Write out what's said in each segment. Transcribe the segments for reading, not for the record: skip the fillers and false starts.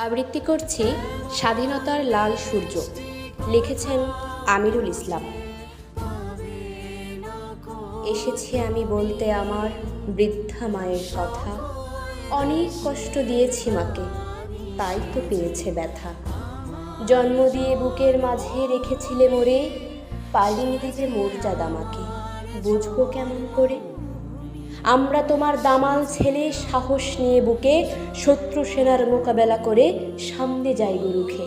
আবৃত্তি করছি স্বাধীনতার লাল সূর্য। লিখেছেন আমিরুল ইসলাম। এসেছি আমি বলতে আমার বৃদ্ধা মায়ের কথা। অনেক কষ্ট দিয়েছি মাকে, তাই তো পেয়েছে ব্যথা। জন্ম দিয়ে বুকের মাঝে রেখেছিলে মোরে, পালিয়ে দিতে মর্যাদা মাকে, বুঝবো কেমন করে? আমরা তোমার দামাল ছেলে, সাহস নিয়ে বুকে শত্রু সেনার মোকাবেলা করে সামনে যাই রুখে।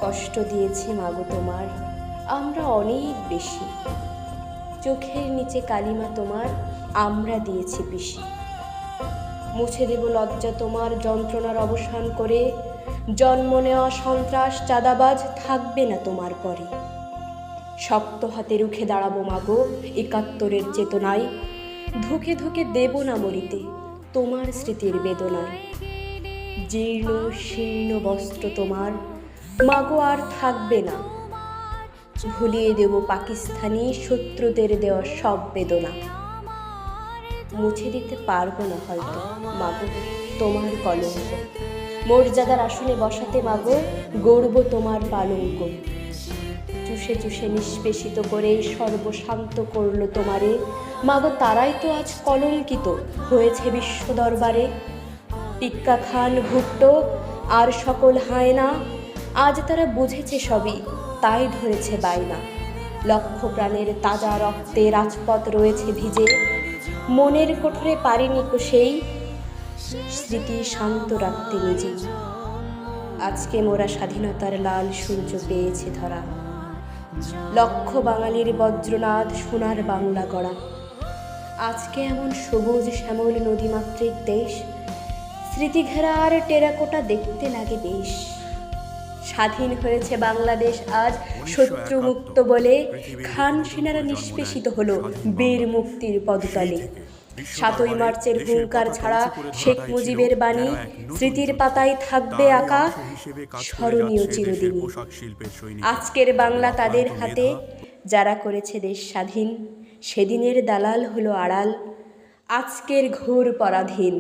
কষ্ট দিয়েছি মাগো তোমার আমরা অনেক বেশি, চোখের নিচে কালিমা তোমার আমরা দিয়েছি পিষি। মুছে দেব লজ্জা তোমার যন্ত্রণার অবসান করে, জন্ম নেওয়া সন্ত্রাস চাঁদাবাজ থাকবে না তোমার পরে। শক্ত হাতে রুখে দাঁড়াবো মাগো একাত্তরের চেতনায়, ধুকে ধুকে দেব না মরিতে তোমার স্মৃতির বেদনায়। জীর্ণ শীর্ণ বস্ত্র তোমার মাগো আর থাকবে না, ভুলিয়ে দেব পাকিস্তানি শত্রুদের দেওয়া সব বেদনা। মুছে দিতে পারবো না হয়তো মাগো তোমার কলঙ্ক, মর্যাদার আসনে বসাতে মাগো গড়ব তোমার পালঙ্ক। চুষে চুষে নিষ্পেষিত করে সর্বশান্ত করলো তোমারে মাগো, তারাই তো আজ কলঙ্কিত হয়েছে বিশ্ব দরবারে। টিক্কা খান ভুট্টো আর সকল হায়না, আজ তারা বুঝেছে সবই, তাই ধরেছে বায়না। লক্ষ প্রাণের তাজা রক্তে রাজপথ রয়েছে ভিজে, মনের কোঠরে পারেনি কো সেই স্মৃতি শান্ত রাখতে নিজে। আজকে মোরা স্বাধীনতার লাল সূর্য পেয়েছে ধরা, লক্ষ বাঙালির বজ্রনাদ সোনার বাংলা গড়া। আজকে এমন সবুজ শ্যামল নদীমাতৃক দেশ, স্মৃতিঘেরা আর টেরাকোটা দেখতে লাগে বেশ। স্বাধীন হয়েছে বাংলাদেশ আজ শত্রু মুক্ত বলে, খান সেনারা নিষ্পেষিত হলো বীর মুক্তির পদতলে। ৭ই মার্চের হুঙ্কার ছাড়া শেখ মুজিবের বাণী স্মৃতির পাতায় থাকবে আঁকা, স্মরণীয় চিরদিন। আজকের বাংলা তাদের হাতে, যারা করেছে দেশ স্বাধীন, সেদিনের দালাল হলো আড়াল, আজকের ঘোর পরাধীন।